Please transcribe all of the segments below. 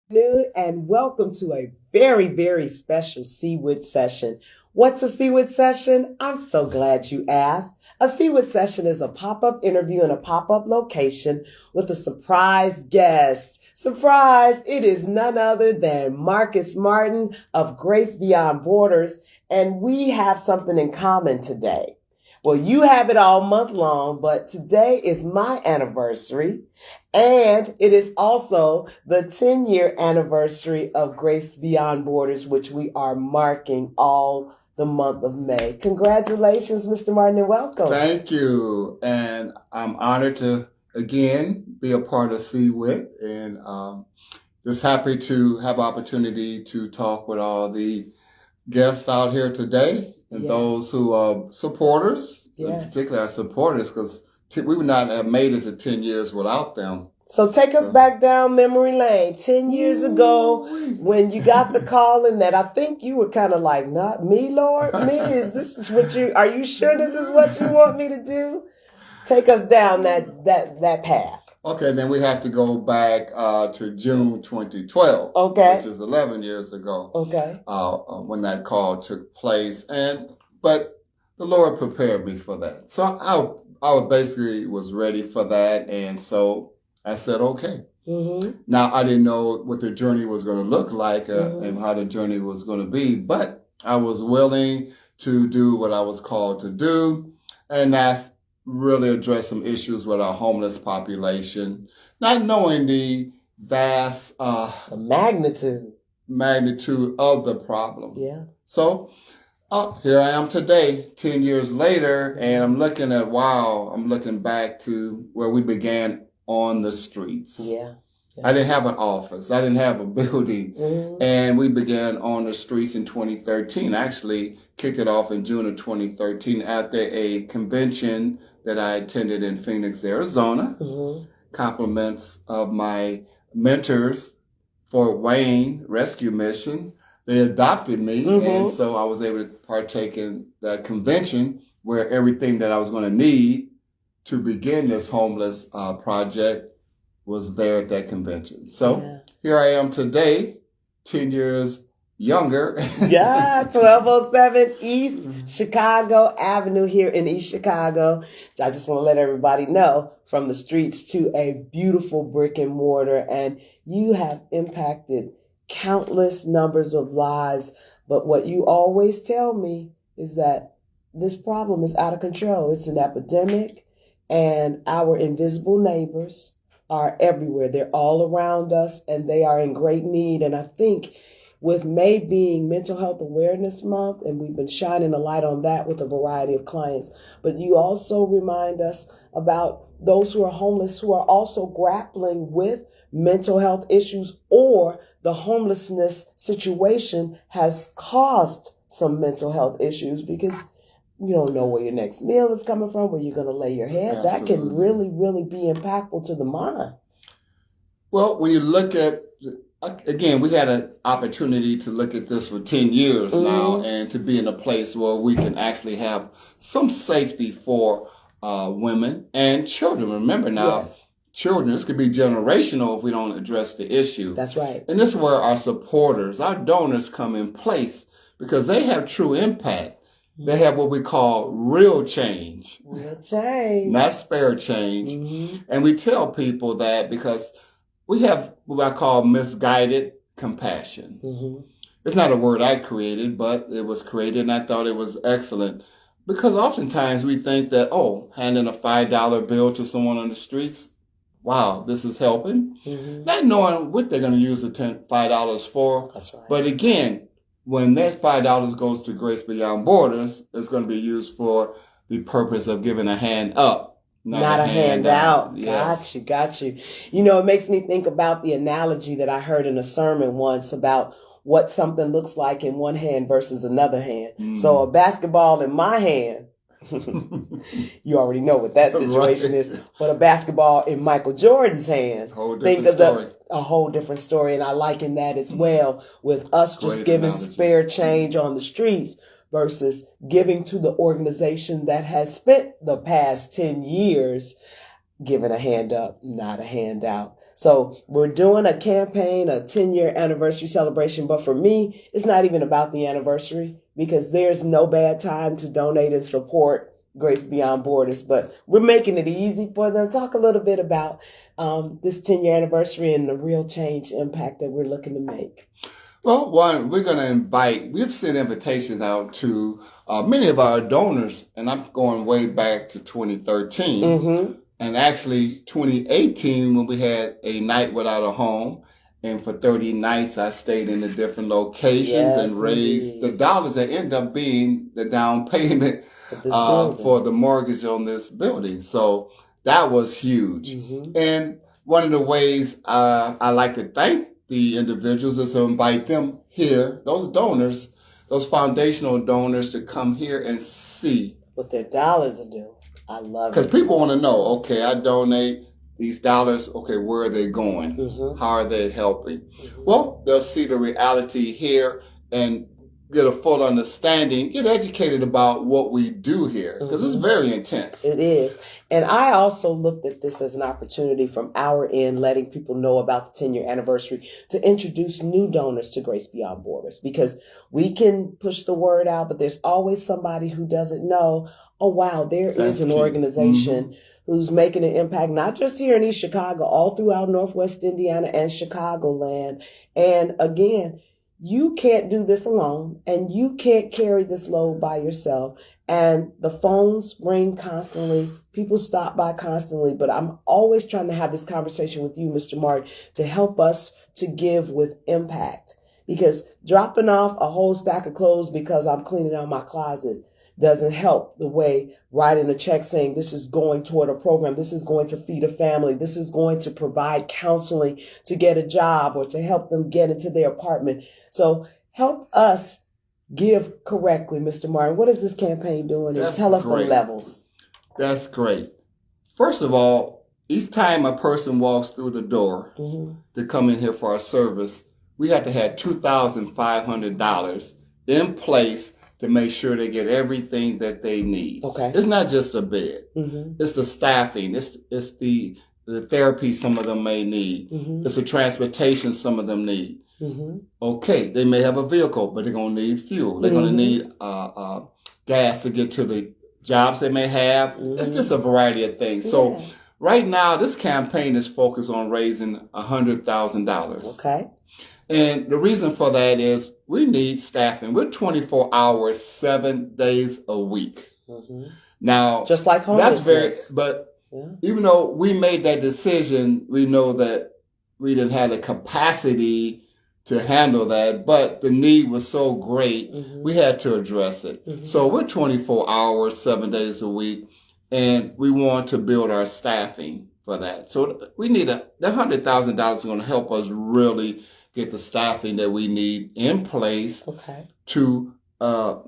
Afternoon, and welcome to a very, very special WHITT session. What's a WHITT session? I'm so glad you asked. A WHITT session is a pop-up interview in a pop-up location with a surprise guest. Surprise! It is none other than Marcus Martin of Grace Beyond Borders, and we have something in common today. Well, you have it all month long, but today is my anniversary. And it is also the 10-year anniversary of Grace Beyond Borders, which we are marking all the month of May. Congratulations, Mr. Martin, and welcome. Thank you. And I'm honored to, again, be a part of CWIT, and just happy to have opportunity to talk with all the guests out here today and those who are supporters, particularly our supporters, because we would not have made it to 10 years without them. So take us back down memory lane. 10 years ago, when you got the call in that, I think you were kind of like, not me, Lord, me? Are you sure this is what you want me to do? Take us down that path. Okay, then we have to go back to June 2012, which is 11 years ago, when that call took place. But the Lord prepared me for that. So I basically was ready for that, and so I said, okay. Mm-hmm. Now, I didn't know what the journey was going to look like and how the journey was going to be, but I was willing to do what I was called to do, and that's really address some issues with our homeless population, not knowing the vast the magnitude of the problem. Yeah. So here I am today, 10 years later, and I'm looking back to where we began on the streets. Yeah. I didn't have an office. I didn't have a building. Mm-hmm. And we began on the streets in 2013. I actually kicked it off in June of 2013 after a convention that I attended in Phoenix, Arizona. Mm-hmm. Compliments of my mentors, Fort Wayne Rescue Mission. They adopted me, and so I was able to partake in that convention where everything that I was going to need to begin this homeless project was there at that convention. So here I am today, 10 years younger. 1207 East Chicago Avenue here in East Chicago. I just want to let everybody know, from the streets to a beautiful brick and mortar, and you have impacted countless numbers of lives. But what you always tell me is that this problem is out of control. It's an epidemic, and our invisible neighbors are everywhere. They're all around us, and they are in great need. And I think with May being Mental Health Awareness Month, and we've been shining a light on that with a variety of clients, but you also remind us about those who are homeless who are also grappling with mental health issues, or the homelessness situation has caused some mental health issues because you don't know where your next meal is coming from, where you're going to lay your head. Absolutely. That can really, really be impactful to the mind. Well, when you look at, again, we had an opportunity to look at this for 10 years now, and to be in a place where we can actually have some safety for women and children. Remember now, children, this could be generational if we don't address the issue. That's right. And this is where our supporters, our donors come in place, because they have true impact. They have what we call real change. Real change. Not spare change. Mm-hmm. And we tell people that because we have what I call misguided compassion. Mm-hmm. It's not a word I created, but it was created, and I thought it was excellent. Because oftentimes we think that, handing a $5 bill to someone on the streets, wow, this is helping. Mm-hmm. Not knowing what they're going to use the $5 for. That's right. But again, when that $5 goes to Grace Beyond Borders, it's going to be used for the purpose of giving a hand up, not a hand out. Yes. Got you. You know, it makes me think about the analogy that I heard in a sermon once about what something looks like in one hand versus another hand. Mm. So a basketball in my hand, you already know what that situation is, but a basketball in Michael Jordan's hand, a whole different story. And I liken that as well with us just giving spare change on the streets versus giving to the organization that has spent the past 10 years giving a hand up, not a hand out. So we're doing a campaign, a 10-year anniversary celebration. But for me, it's not even about the anniversary because there's no bad time to donate and support Grace Beyond Borders. But we're making it easy for them. Talk a little bit about this 10-year anniversary and the real change impact that we're looking to make. Well, one, we're going to we've sent invitations out to many of our donors, and I'm going way back to 2013. Mm-hmm. And actually 2018 when we had a night without a home. And for 30 nights, I stayed in the different locations and raised the dollars that end up being the down payment for the mortgage on this building. So that was huge. Mm-hmm. And one of the ways I like to thank the individuals is to invite them here, those donors, those foundational donors, to come here and see what their dollars are doing. I love it. Because people want to know, okay, I donate these dollars, okay, where are they going? Mm-hmm. How are they helping? Mm-hmm. Well, they'll see the reality here and get a full understanding, get educated about what we do here, because it's very intense. It is. And I also looked at this as an opportunity from our end, letting people know about the 10-year anniversary to introduce new donors to Grace Beyond Borders, because we can push the word out, but there's always somebody who doesn't know, oh, wow, That's is an organization who's making an impact, not just here in East Chicago, all throughout Northwest Indiana and Chicagoland. And again, you can't do this alone, and you can't carry this load by yourself. And the phones ring constantly. People stop by constantly. But I'm always trying to have this conversation with you, Mr. Martin, to help us to give with impact. Because dropping off a whole stack of clothes because I'm cleaning out my closet doesn't help the way writing a check saying this is going toward a program, this is going to feed a family, this is going to provide counseling to get a job or to help them get into their apartment. So help us give correctly, Mr. Martin. What is this campaign doing? And tell us the levels. That's great. First of all, each time a person walks through the door to come in here for our service, we have to have $2,500 in place to make sure they get everything that they need. Okay. It's not just a bed. Mm-hmm. It's the staffing. It's the therapy some of them may need. Mm-hmm. It's the transportation some of them need. Mm-hmm. Okay, they may have a vehicle, but they're going to need fuel. They're going to need gas to get to the jobs they may have. It's just a variety of things. Yeah. So right now, this campaign is focused on raising $100,000. Okay. And the reason for that is we need staffing. We're 24 hours, 7 days a week. Mm-hmm. Now, just like homelessness. But even though we made that decision, we know that we didn't have the capacity to handle that, but the need was so great, we had to address it. Mm-hmm. So we're 24 hours, 7 days a week, and we want to build our staffing for that. So we need that $100,000 is going to help us really get the staffing that we need in place to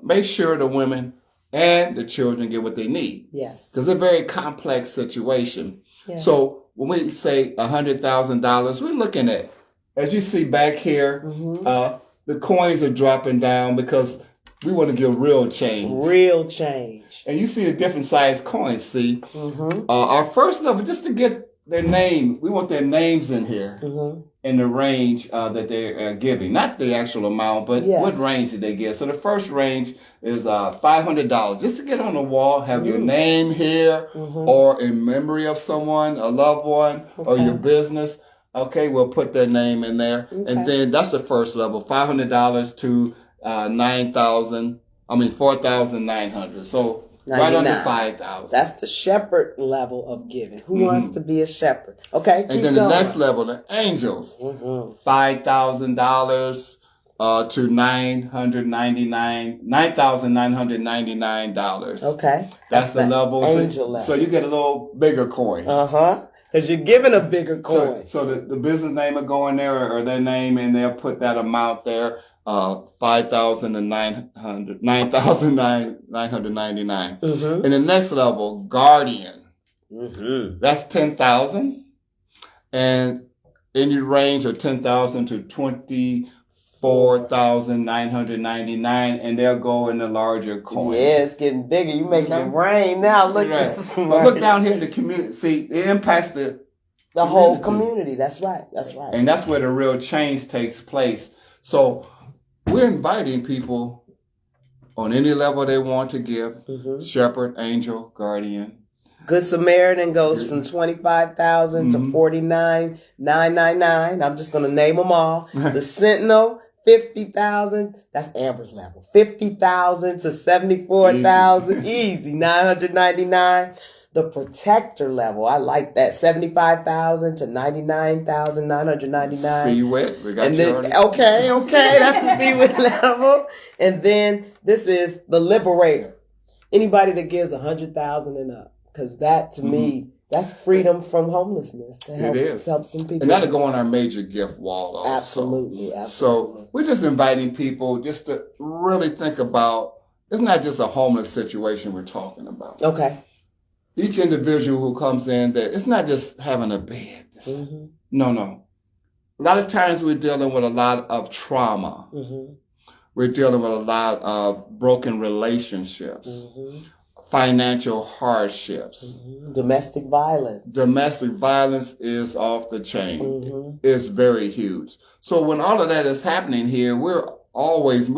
make sure the women and the children get what they need. Yes. Because it's a very complex situation. Yes. So when we say $100,000, we're looking at, as you see back here, the coins are dropping down because we want to give real change. Real change. And you see the different size coins, see? Mm-hmm. Our first level, just to get their name, we want their names in here. Mm-hmm. In the range that they're giving. Not the actual amount, but what range did they give? So the first range is $500. Just to get on the wall, have your name here, or in memory of someone, a loved one, or your business. Okay, we'll put their name in there. Okay. And then that's the first level, $500 to $4,900. So 99. Right under 5,000. That's the shepherd level of giving. Who wants to be a shepherd? Okay. And then the next level, the angels, $5,000 to $9,999. Okay. That's the level. Angel level. So you get a little bigger coin. Because you're giving a bigger coin. So the business name will go in there or their name, and they'll put that amount there. 9,999. And the next level, guardian. That's 10,000. And any range of 10,000 to 24,999, and they'll go in the larger coin. Yeah, it's getting bigger. You making it rain now. Look at this. But look down here in the community. See, it impacts the The whole community. That's right. That's right. And that's where the real change takes place. So we're inviting people on any level they want to give. Shepherd, angel, guardian. Good Samaritan goes from $25,000 to $49,999. I'm just going to name them all. The Sentinel, $50,000. That's Amber's level. $50,000 to $74,000. Easy. $999. The Protector level, I like that. $75,000 to $99,999. CWIT, we got and you then, already. Okay, that's the CWIT level. And then this is the Liberator. Anybody that gives $100,000 and up, because that to me, that's freedom from homelessness to help, help some people. And that'll go on our major gift wall also. Absolutely. So we're just inviting people just to really think about, it's not just a homeless situation we're talking about. Okay. Each individual who comes in, that it's not just having a bed. No. A lot of times we're dealing with a lot of trauma. We're dealing with a lot of broken relationships, financial hardships. Domestic violence. Domestic violence is off the chain. It's very huge. So when all of that is happening here, we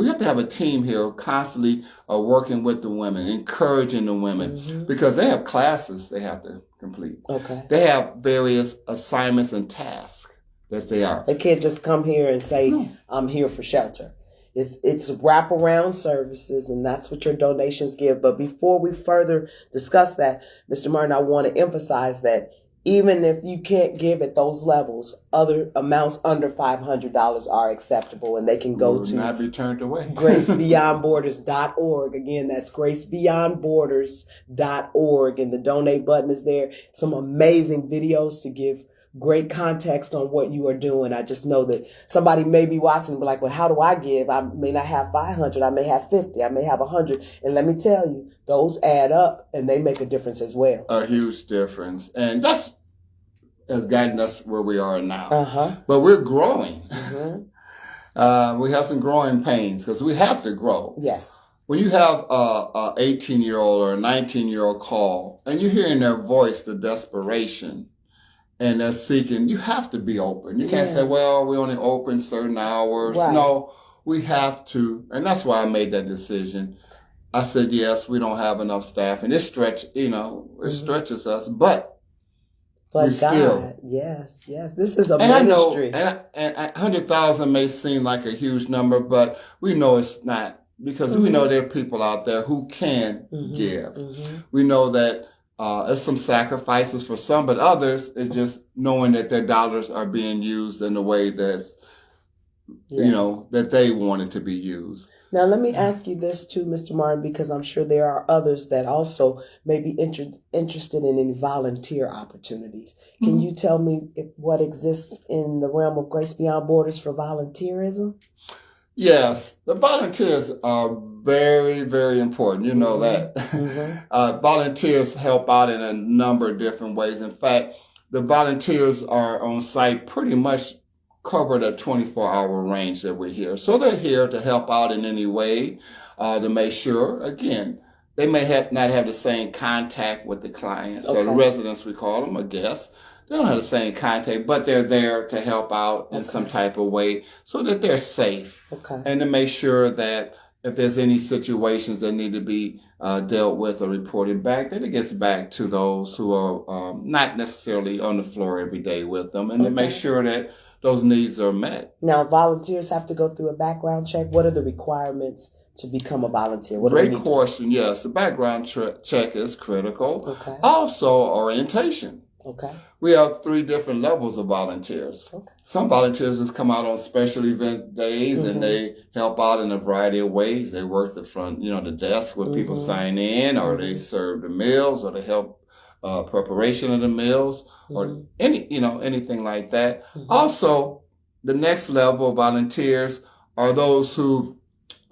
have to have a team here constantly working with the women, encouraging the women, because they have classes they have to complete. Okay. They have various assignments and tasks that they are. They can't just come here and say, I'm here for shelter. It's wraparound services, and that's what your donations give. But before we further discuss that, Mr. Martin, I want to emphasize that even if you can't give at those levels, other amounts under $500 are acceptable, and they can go to not be turned away. gracebeyondborders.org. Again, that's gracebeyondborders.org, and the donate button is there. Some amazing videos to give great context on what you are doing. I just know that somebody may be watching and be like, well, how do I give? I may not have 500. I may have 50. I may have 100. And let me tell you, those add up and they make a difference as well. A huge difference. And that's has gotten us where we are now. But we're growing. We have some growing pains because we have to grow. Yes. When you have a 18-year-old or a 19-year-old call and you hear in their voice the desperation, and they're seeking, you have to be open. You can't say, well, we only open certain hours. Right. No, we have to. And that's why I made that decision. I said, yes, we don't have enough staff. And it stretches us. But God, still, yes. This is a ministry. And 100,000 may seem like a huge number, but we know it's not. Because we know there are people out there who can give. We know that there's some sacrifices for some, but others is just knowing that their dollars are being used in the way that's, that they want it to be used. Now, let me ask you this too, Mr. Martin, because I'm sure there are others that also may be interested in any volunteer opportunities. Can you tell me what exists in the realm of Grace Beyond Borders for volunteerism? Yes, the volunteers are very, very important. You know that. Volunteers help out in a number of different ways. In fact, the volunteers are on site pretty much cover the 24-hour range that we're here. So they're here to help out in any way, to make sure, again, they may not have the same contact with the clients or the residents, we call them, or guests. They don't have the same contact, but they're there to help out in some type of way so that they're safe. And to make sure that if there's any situations that need to be dealt with or reported back, that it gets back to those who are not necessarily on the floor every day with them, and to make sure that those needs are met. Now, volunteers have to go through a background check. What are the requirements to become a volunteer? Great question. Yes, the background check is critical. Also, orientation. We have 3 different levels of volunteers. Some volunteers just come out on special event days and they help out in a variety of ways. They work the front, the desk where people sign in, or they serve the meals, or they help preparation of the meals, or anything like that. Also, the next level of volunteers are those who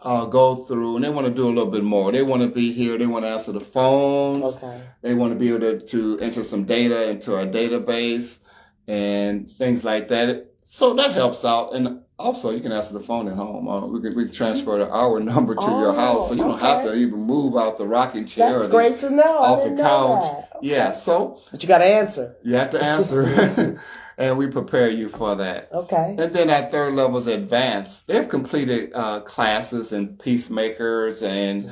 go through and they want to do a little bit more. They want to be here. They want to answer the phones. They want to be able to enter some data into our database and things like that. So that helps out. And Also, you can answer the phone at home. We can transfer our number to your house, so you don't have to even move out the rocking chair. That's great to know. Off the couch. Okay. Yeah, so. But you got to answer. You have to answer. And we prepare you for that. Okay. And then at third level is advanced. They've completed classes in peacemakers and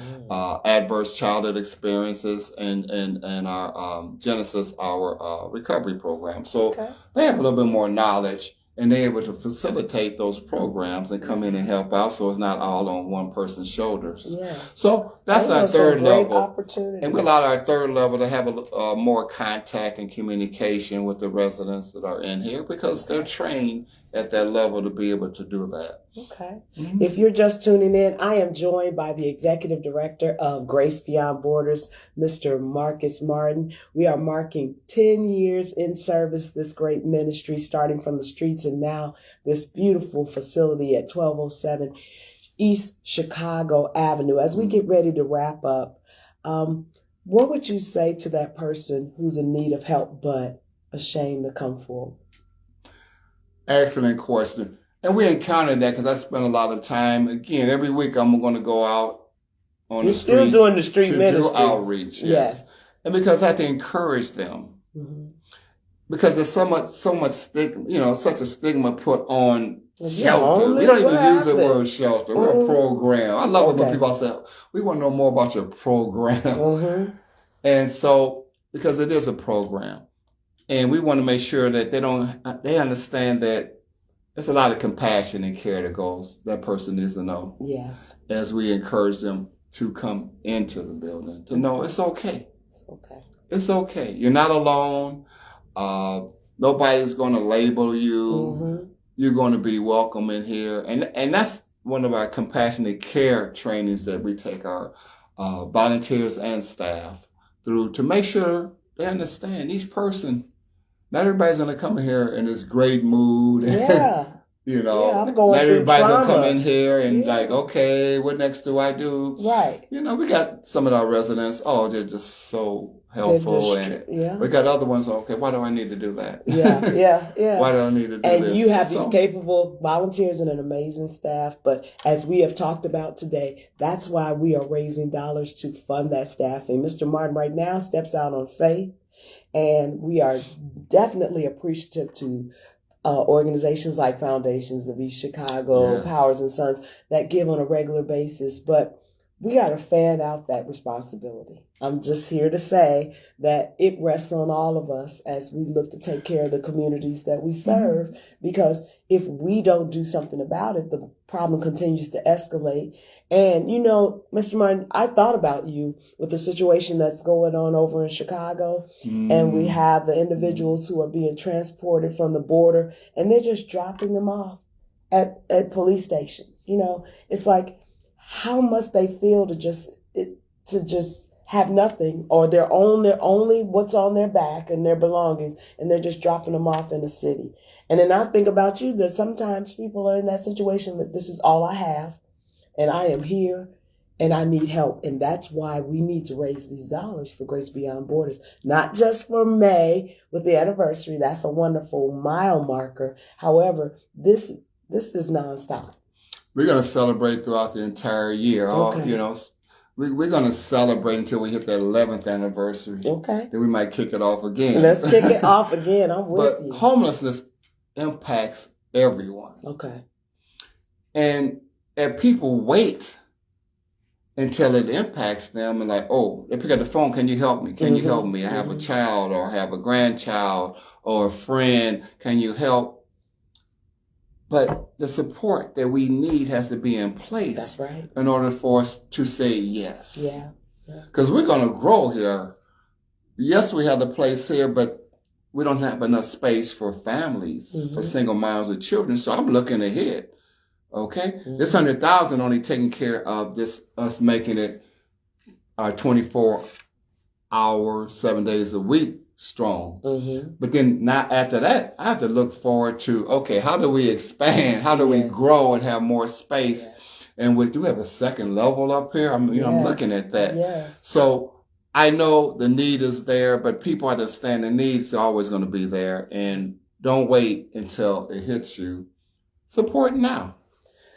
adverse childhood experiences and our Genesis, our recovery program. So they have a little bit more knowledge, and they're able to facilitate those programs and come in and help out, so it's not all on one person's shoulders. Yes. So that's our third level. Opportunity. And we allow our third level to have a more contact and communication with the residents that are in here, because they're trained at that level to be able to do that. Okay. Mm-hmm. If you're just tuning in, I am joined by the Executive Director of Grace Beyond Borders, Mr. Marcus Martin. We are marking 10 years in service, this great ministry, starting from the streets and now this beautiful facility at 1207 East Chicago Avenue. As we get ready to wrap up, what would you say to that person who's in need of help but ashamed to come forward? Excellent question. And we encountered that because I spent a lot of time. Again, every week I'm going to go out on the streets. You're still doing the street ministry. To do outreach, yes. And because I have to encourage them. Mm-hmm. Because there's so much stigma, such a stigma put on shelter. We don't even use the word shelter. We're a program. I love it when people say, we want to know more about your program. Mm-hmm. And so, because it is a program. And we want to make sure that they understand that there's a lot of compassion and care that person needs to know. Yes. As we encourage them to come into the building, to know it's okay. It's okay. It's okay. You're not alone. Nobody's going to label you. Mm-hmm. You're going to be welcome in here. And that's one of our compassionate care trainings that we take our volunteers and staff through, to make sure they understand each person. Not everybody's going to come in here in this great mood. Yeah. I'm going not everybody's going to come in here and like, okay, what next do I do? Right. We got some of our residents, they're just so helpful. And we got other ones, okay, why do I need to do that? Yeah. Why do I need to do this? And you have these capable volunteers and an amazing staff. But as we have talked about today, that's why we are raising dollars to fund that staffing. Mr. Martin right now steps out on faith. And we are definitely appreciative to organizations like Foundations of East Chicago, Powers and Sons, that give on a regular basis. But we got to fan out that responsibility. I'm just here to say that it rests on all of us as we look to take care of the communities that we serve. Mm-hmm. Because if we don't do something about it, the problem continues to escalate. And, Mr. Martin, I thought about you with the situation that's going on over in Chicago. Mm. And we have the individuals who are being transported from the border, and they're just dropping them off at police stations. It's like, how must they feel to just have nothing, or they're only what's on their back and their belongings, and they're just dropping them off in the city. And then I think about you, that sometimes people are in that situation that this is all I have, and I am here, and I need help. And that's why we need to raise these dollars for Grace Beyond Borders, not just for May with the anniversary. That's a wonderful mile marker. However, this is nonstop. We're going to celebrate throughout the entire year. Okay. We're going to celebrate until we hit that 11th anniversary. Okay. Then we might kick it off again. Let's kick it off again. I'm with you. But homelessness impacts everyone. Okay. And if people wait until it impacts them and like, they pick up the phone, can you help me? Can you help me? I have a child, or I have a grandchild, or a friend. Can you help? But the support that we need has to be in place. That's right. In order for us to say yes. Yeah. Because we're going to grow here. Yes, we have the place here, but we don't have enough space for families, for single moms with children. So I'm looking ahead. Okay? Mm-hmm. This 100,000 only taking care of us making it 24 hours, 7 days a week strong. Mm-hmm. But then not after that, I have to look forward to, okay, how do we expand? How do we grow and have more space? Yes. And we do have a second level up here. I'm looking at that. Yes. So I know the need is there, but people understand the needs are always going to be there. And don't wait until it hits you support now.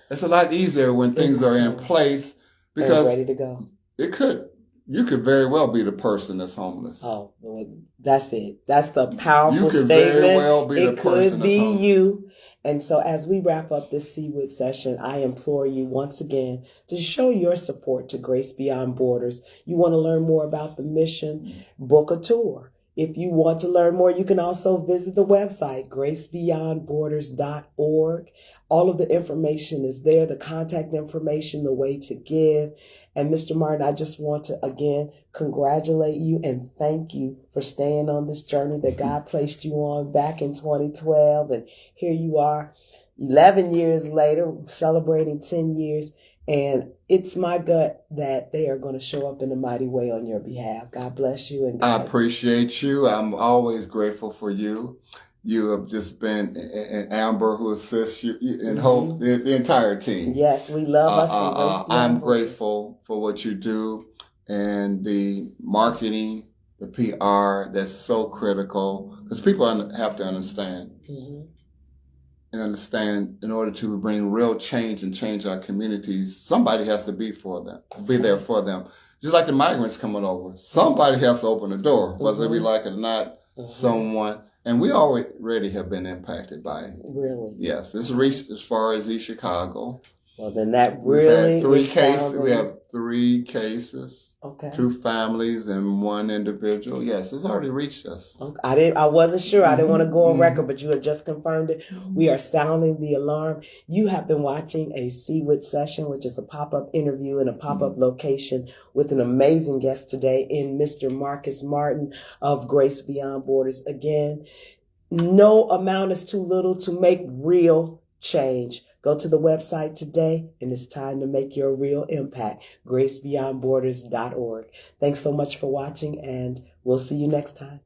It's a lot easier when things are in place because ready to go. You could very well be the person that's homeless. Oh, well, that's it. That's the powerful you could statement. Very well be the person it could be that's homeless. you. And so as we wrap up this WHITT session, I implore you once again to show your support to Grace Beyond Borders. You want to learn more about the mission, book a tour. If you want to learn more, you can also visit the website, gracebeyondborders.org. All of the information is there, the contact information, the way to give. And Mr. Martin, I just want to, again, congratulate you and thank you for staying on this journey that God placed you on back in 2012. And here you are, 11 years later, celebrating 10 years. And it's my gut that they are going to show up in a mighty way on your behalf. God bless you. And I appreciate you. I'm always grateful for you. You have just been an Amber who assists you and Hope, the entire team. Yes, we love us. I'm grateful for what you do and the marketing, the PR that's so critical because people have to understand. And understand in order to bring real change and change our communities, somebody has to be there for them. Just like the migrants coming over. Somebody has to open the door, whether we like it or not, someone. And we already have been impacted by it. Really? Yes. It's reached as far as East Chicago. Well, then that really We have 3 cases. Okay. 2 families and 1 individual. Yes, it's already reached us. Okay. I wasn't sure. I didn't want to go on record, but you have just confirmed it. We are sounding the alarm. You have been watching a WHITT session, which is a pop-up interview in a pop-up location with an amazing guest today in Mr. Marcus Martin of Grace Beyond Borders. Again, no amount is too little to make real change. Go to the website today, and it's time to make your real impact. gracebeyondborders.org. Thanks so much for watching, and we'll see you next time.